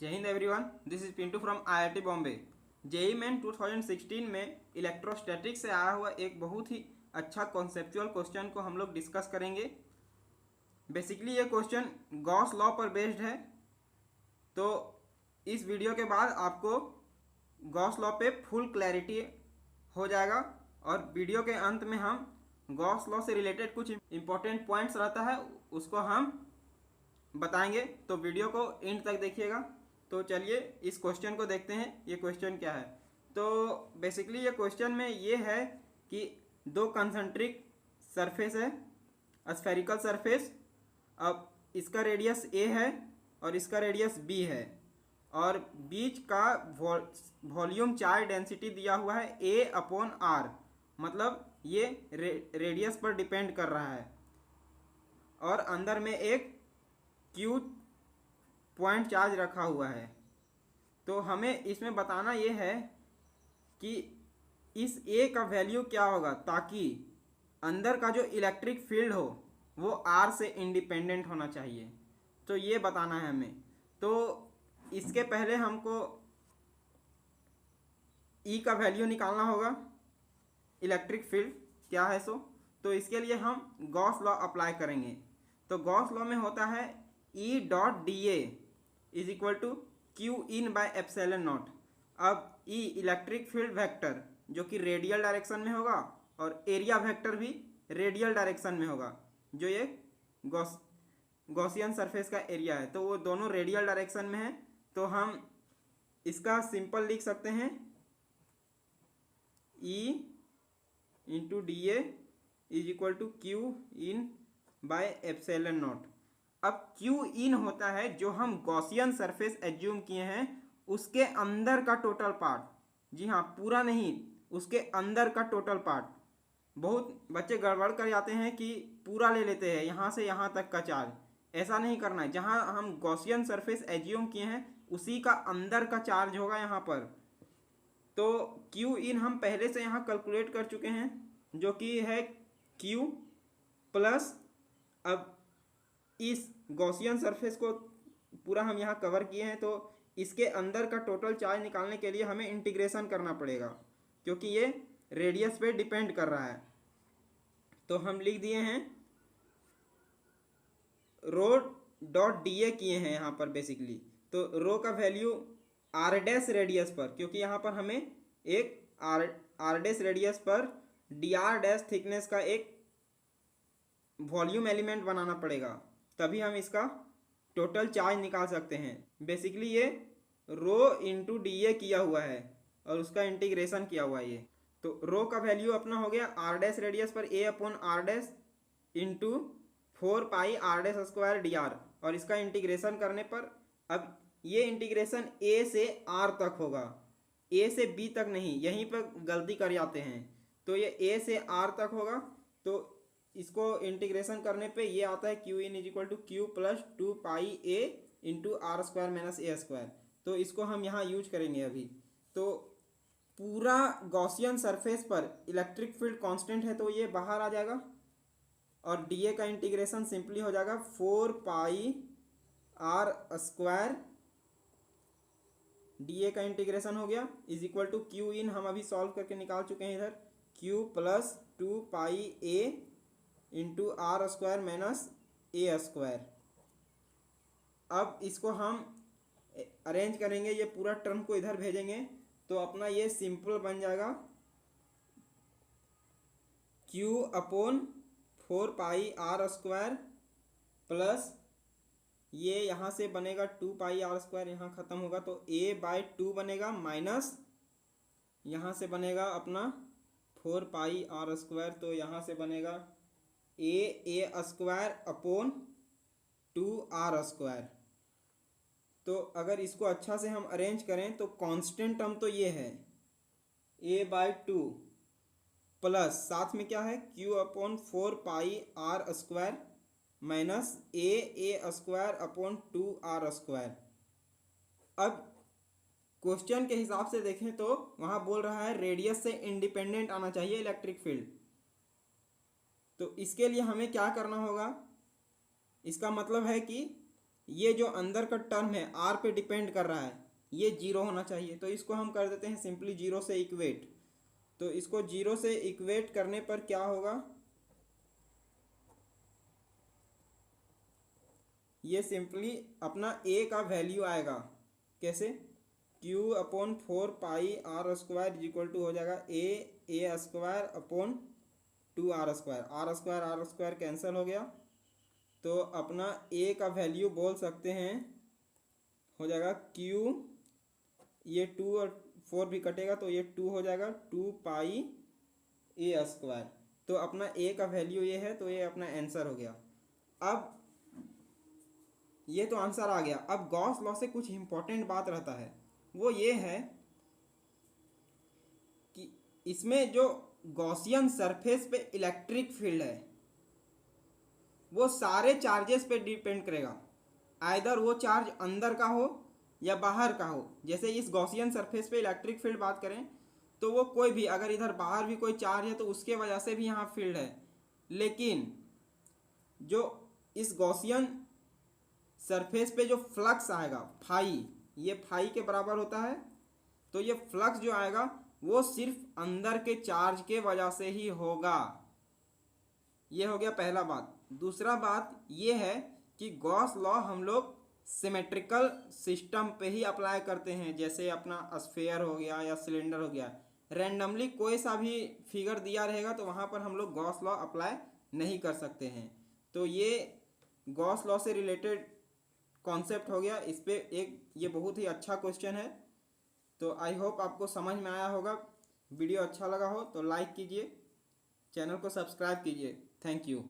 जय Hind everyone, this is Pintu from IIT Bombay. JEE main 2016 में electrostatics से आया हुआ एक बहुत ही अच्छा कॉन्सेप्चुअल क्वेश्चन को हम लोग डिस्कस करेंगे। बेसिकली ये क्वेश्चन गॉस लॉ पर बेस्ड है। तो इस वीडियो के बाद आपको गॉस लॉ पे फुल क्लैरिटी हो जाएगा और वीडियो के अंत में हम गॉस लॉ से रिलेटेड कुछ इंपॉर्टेंट पॉइंट्स रहता है उसको हम बताएंगे। तो वीडियो को एंड तक देखिएगा। तो चलिए इस क्वेश्चन को देखते हैं। ये क्वेश्चन क्या है? तो बेसिकली ये क्वेश्चन में ये है कि दो कंसंट्रिक सरफेस है, स्फेरिकल सरफेस। अब इसका रेडियस ए है और इसका रेडियस बी है और बीच का वॉल्यूम चार्ज डेंसिटी दिया हुआ है ए अपॉन आर, मतलब ये रेडियस पर डिपेंड कर रहा है। और अंदर में एक क्यू पॉइंट चार्ज रखा हुआ है। तो हमें इसमें बताना ये है कि इस ए का वैल्यू क्या होगा ताकि अंदर का जो इलेक्ट्रिक फील्ड हो वो आर से इंडिपेंडेंट होना चाहिए। तो ये बताना है हमें। तो इसके पहले हमको ई का वैल्यू निकालना होगा, इलेक्ट्रिक फील्ड क्या है सो। तो इसके लिए हम गॉस लॉ अप्लाई करेंगे। तो गॉस लॉ में होता है E dot D A is equal to Q in by epsilon not. अब ई इलेक्ट्रिक फील्ड वेक्टर जो कि रेडियल डायरेक्शन में होगा और एरिया वेक्टर भी रेडियल डायरेक्शन में होगा। जो ये गॉसियन सरफेस का एरिया है तो वो दोनों रेडियल डायरेक्शन में है। तो हम इसका सिंपल लिख सकते हैं E into D A is equal to Q in by epsilon not. अब क्यू इन होता है जो हम गॉसियन सरफेस एज्यूम किए हैं उसके अंदर का टोटल पार्ट। जी हाँ, पूरा नहीं, उसके अंदर का टोटल पार्ट। बहुत बच्चे गड़बड़ कर जाते हैं कि पूरा ले लेते हैं यहाँ से यहाँ तक का चार्ज। ऐसा नहीं करना है। जहाँ हम गॉसियन सरफेस एज्यूम किए हैं उसी का अंदर का चार्ज होगा यहाँ पर। तो क्यू इन हम पहले से यहाँ कैलकुलेट कर चुके हैं जो कि है क्यू प्लस, अब इस गॉसियन सरफेस को पूरा हम यहाँ कवर किए हैं तो इसके अंदर का टोटल चार्ज निकालने के लिए हमें इंटीग्रेशन करना पड़ेगा क्योंकि ये रेडियस पे डिपेंड कर रहा है। तो हम लिख दिए हैं रो डॉट डी ए किए हैं यहाँ पर बेसिकली। तो रो का वैल्यू आर डैश रेडियस पर, क्योंकि यहाँ पर हमें एक आर डैश रेडियस पर डी आर डैश थिकनेस का एक वॉल्यूम एलिमेंट बनाना पड़ेगा, तभी हम इसका टोटल चार्ज निकाल सकते हैं। बेसिकली ये रो इंटू डी ए किया हुआ है और उसका इंटीग्रेशन किया हुआ है ये। तो रो का वैल्यू अपना हो गया आर डैश रेडियस पर a upon r dash into 4 pi r dash square d r, और इसका इंटीग्रेशन करने पर अब ये इंटीग्रेशन ए से आर तक होगा, ए से बी तक नहीं। यहीं पर गलती कर जाते हैं। तो ये ए से आर तक होगा। तो इसको इंटीग्रेशन करने पे ये आता है Q in is equal to Q plus 2 pi A into R square minus A square. तो इसको हम यहाँ यूज करेंगे अभी। तो पूरा गॉसियन सरफेस पर इलेक्ट्रिक फील्ड कांस्टेंट है तो ये बाहर आ जाएगा और डी ए का इंटीग्रेशन सिंपली हो जाएगा 4 pi R square, D A का इंटीग्रेशन हो गया is equal to Q in हम अभी सॉल्व करके निकाल चुके हैं इधर, Q plus 2 pi A into R square minus A square. अब इसको हम अरेंज करेंगे, ये पूरा टर्म को इधर भेजेंगे तो अपना ये सिंपल बन जाएगा Q upon 4 pi R square plus ये यहाँ से बनेगा 2 पाई आर स्क्वायर, यहाँ ख़त्म होगा तो ए बाई 2 बनेगा माइनस यहाँ से बनेगा अपना 4 पाई आर स्क्वायर, तो यहाँ से बनेगा ए स्क्वायर अपॉन 2 आर स्क्वायर। तो अगर इसको अच्छा से हम अरेंज करें तो कांस्टेंट टर्म तो ये है ए बाई 2 प्लस साथ में क्या है Q upon 4 pi R square minus A square upon 2 R square. अब क्वेश्चन के हिसाब से देखें तो वहाँ बोल रहा है रेडियस से इंडिपेंडेंट आना चाहिए इलेक्ट्रिक फील्ड। तो इसके लिए हमें क्या करना होगा, इसका मतलब है कि ये जो अंदर का टर्म है आर पे डिपेंड कर रहा है, ये जीरो होना चाहिए। तो इसको हम कर देते हैं सिंपली जीरो से इक्वेट। तो इसको जीरो से इक्वेट करने पर क्या होगा, ये सिंपली अपना ए का वैल्यू आएगा। कैसे, Q upon 4 pi r² equal to हो जाएगा ए square upon 2r²। r² cancel हो गया, तो अपना ए का वैल्यू बोल सकते हैं हो जाएगा क्यू, ये 2 और 4 भी कटेगा तो ये 2 हो जाएगा 2 पाई a²। तो अपना ए का वैल्यू ये है, तो ये अपना आंसर हो गया। अब ये तो आंसर आ गया। अब गॉस लॉ से कुछ इंपॉर्टेंट बात रहता है, वो ये है कि इसमें जो गॉसियन सरफेस पे इलेक्ट्रिक फील्ड है वो सारे चार्जेस पे डिपेंड करेगा, आइदर वो चार्ज अंदर का हो या बाहर का हो। जैसे इस गॉसियन सरफेस पे इलेक्ट्रिक फील्ड बात करें तो वो कोई भी, अगर इधर बाहर भी कोई चार्ज है तो उसके वजह से भी यहाँ फील्ड है। लेकिन जो इस गॉसियन सरफेस पे जो फ्लक्स आएगा फाई, ये फाई के बराबर होता है, तो ये फ्लक्स जो आएगा वो सिर्फ अंदर के चार्ज के वजह से ही होगा। ये हो गया पहला बात। दूसरा बात ये है कि गॉस लॉ हम लोग सिमेट्रिकल सिस्टम पे ही अप्लाई करते हैं, जैसे अपना स्फेयर हो गया या सिलेंडर हो गया। रैंडमली कोई सा भी फिगर दिया रहेगा तो वहाँ पर हम लोग गॉस लॉ अप्लाई नहीं कर सकते हैं। तो ये गॉस लॉ से रिलेटेड कॉन्सेप्ट हो गया। इस पे एक ये बहुत ही अच्छा क्वेश्चन है। तो आई होप आपको समझ में आया होगा। वीडियो अच्छा लगा हो तो लाइक कीजिए, चैनल को सब्सक्राइब कीजिए। Thank you.